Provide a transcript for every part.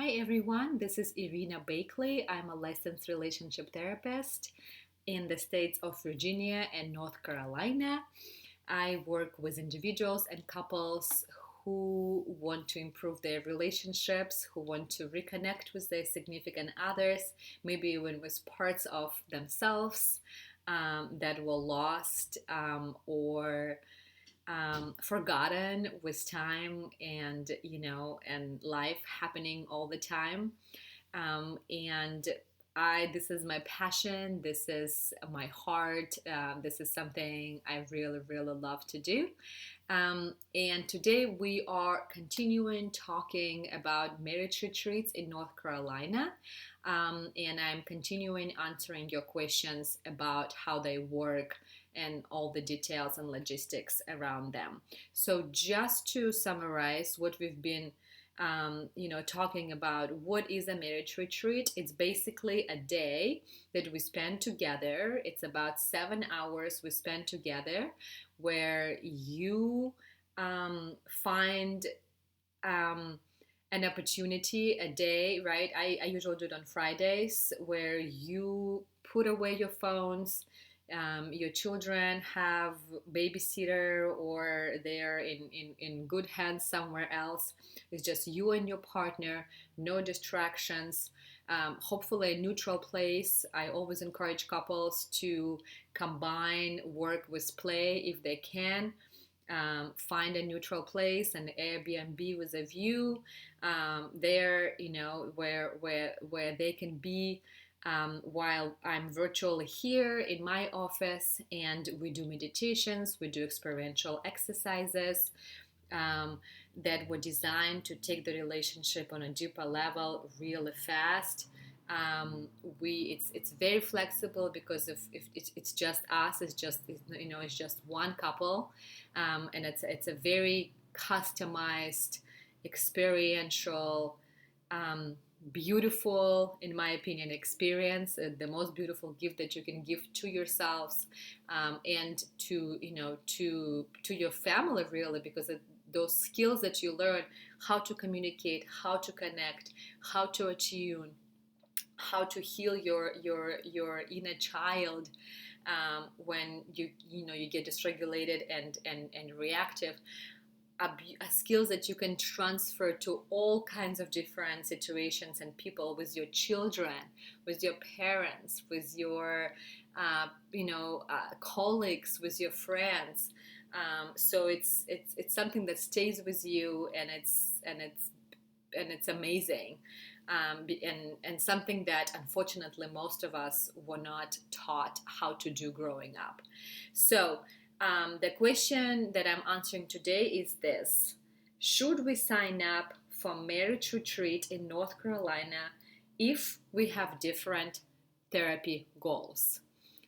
Hi everyone, this is Irina Bakley. I'm a licensed relationship therapist in the states of Virginia and North Carolina. I work with individuals and couples who want to improve their relationships, who want to reconnect with their significant others, maybe even with parts of themselves that were lost or forgotten with time and life happening all the time. And this is my passion. This is my heart. This is something I really, really love to do. And today we are continuing talking about marriage retreats in North Carolina. And I'm continuing answering your questions about how they work and all the details and logistics around them. So, just to summarize what we've been talking about, what is a marriage retreat? It's basically a day that we spend together. It's about 7 hours we spend together where you find um, an opportunity a day, right? I usually do it on Fridays where you put away your phones. Your children have babysitter or they're in good hands somewhere else. It's just you and your partner, no distractions. Hopefully a neutral place. I always encourage couples to combine work with play if they can. Find a neutral place, an Airbnb with a view there, where they can be while I'm virtually here in my office, and we do meditations, we do experiential exercises um, that were designed to take the relationship on a deeper level really fast. It's very flexible because if it's just us, it's just one couple, and it's a very customized, experiential, um, beautiful, in my opinion, experience. The most beautiful gift that you can give to yourselves and to your family, really, because those skills that you learn, how to communicate, how to connect, how to attune, how to heal your inner child when you get dysregulated and reactive, skills that you can transfer to all kinds of different situations and people, with your children, with your parents, with your colleagues, with your friends. So it's something that stays with you, and it's amazing, and something that unfortunately most of us were not taught how to do growing up. So the question that I'm answering today is this: should we sign up for marriage retreat in North Carolina if we have different therapy goals?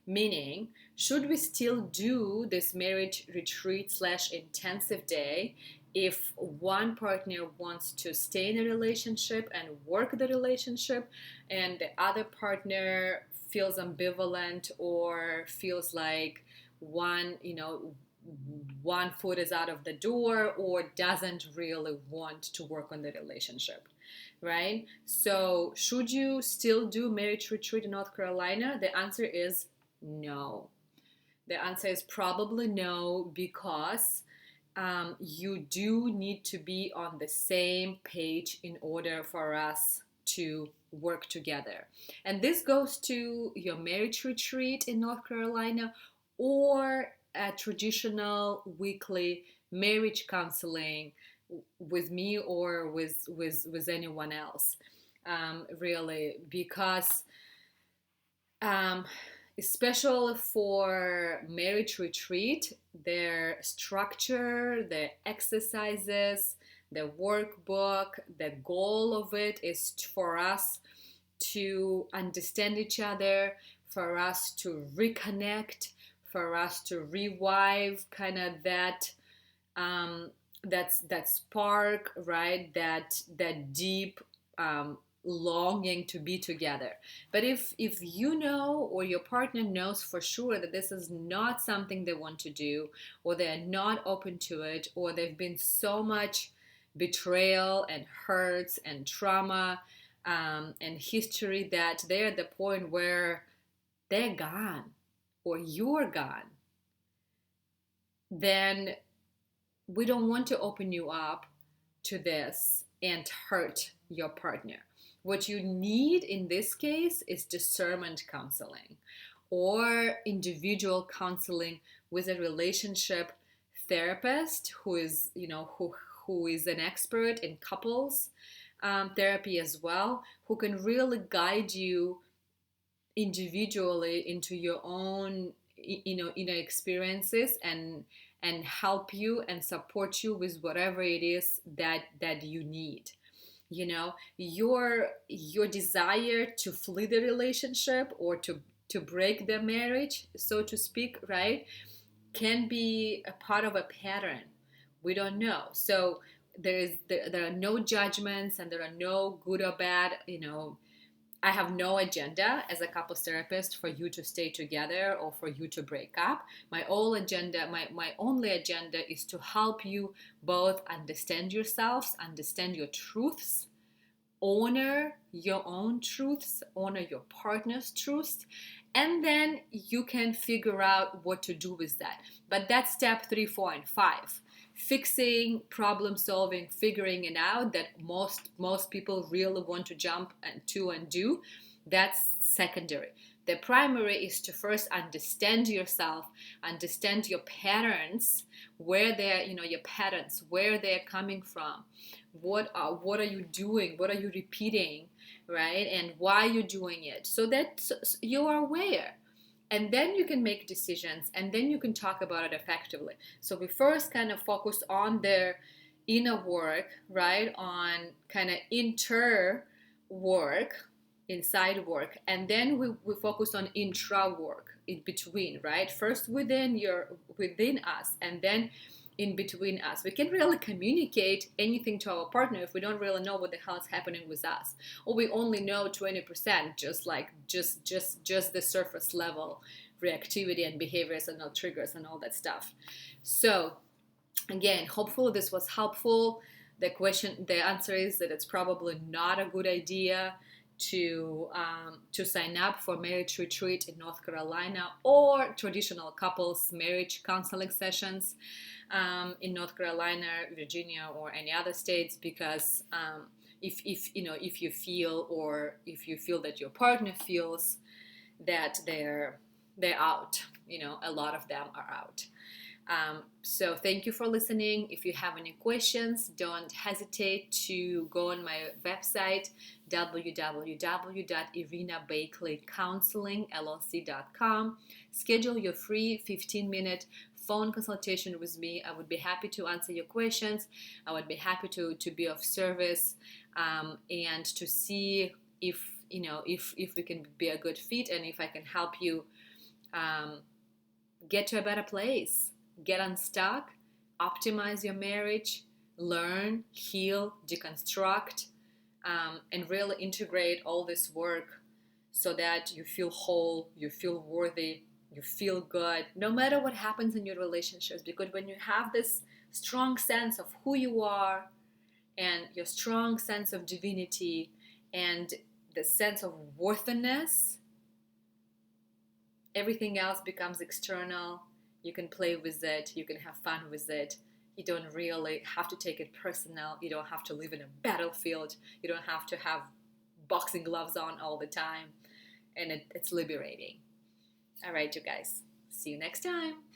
Meaning, should we still do this marriage retreat slash intensive day if one partner wants to stay in a relationship and work the relationship, and the other partner feels ambivalent or feels like one foot is out of the door or doesn't really want to work on the relationship, right? So should you still do marriage retreat in North Carolina? The answer is no. The answer is probably no, because you do need to be on the same page in order for us to work together. And this goes to your marriage retreat in North Carolina or a traditional weekly marriage counseling with me or with anyone else, really, because um, especially for marriage retreat, their structure, their exercises, the workbook, the goal of it is for us to understand each other, for us to reconnect, for us to revive kind of um, that spark, right? That deep um, longing to be together. But if you know, or your partner knows for sure that this is not something they want to do, or they're not open to it, or they've been so much betrayal and hurts and trauma, and history, that they're at the point where they're gone or you're gone, then we don't want to open you up to this and hurt your partner. What you need in this case is discernment counseling or individual counseling with a relationship therapist who is, who is an expert in couples therapy as well, who can really guide you individually into your own inner experiences, and help you and support you with whatever it is that you need. Your desire to flee the relationship or to break the marriage, so to speak, right, can be a part of a pattern. We don't know. So there are no judgments, and there are no good or bad. I have no agenda as a couples therapist for you to stay together or for you to break up. My only agenda is to help you both understand yourselves, understand your truths, honor your own truths, honor your partner's truths, and then you can figure out what to do with that. But that's step 3, 4, and 5. Fixing, problem solving, figuring it out, that most people really want to jump to and do, that's secondary. The primary is to first understand yourself, understand your patterns, where they're, your patterns, where they're coming from, what are you doing, what are you repeating, right, and why you're doing it, so that you are aware. And then you can make decisions, and then you can talk about it effectively. So we first kind of focus on their inner work, right, on kind of inter work, inside work, and then we focus on intra work in between, right? First within us, and then in between us. We can really communicate anything to our partner if we don't really know what the hell is happening with us, or we only know 20%, just the surface level reactivity and behaviors and all triggers and all that stuff. So again, hopefully this was helpful. The answer is that it's probably not a good idea to sign up for marriage retreat in North Carolina or traditional couples marriage counseling sessions in North Carolina, Virginia, or any other states, because if you feel that your partner feels that they're out, a lot of them are out. So thank you for listening. If you have any questions, don't hesitate to go on my website, www.irenabakleycounselingllc.com. Schedule your free 15-minute phone consultation with me. I would be happy to answer your questions. I would be happy to be of service, and to see if we can be a good fit, and if I can help you get to a better place, get unstuck, optimize your marriage, learn, heal, deconstruct, and really integrate all this work so that you feel whole, you feel worthy, you feel good, no matter what happens in your relationships. Because when you have this strong sense of who you are, and your strong sense of divinity, and the sense of worthiness, everything else becomes external. You can play with it, you can have fun with it. You don't really have to take it personal. You don't have to live in a battlefield. You don't have to have boxing gloves on all the time. And it's liberating. All right, you guys. See you next time.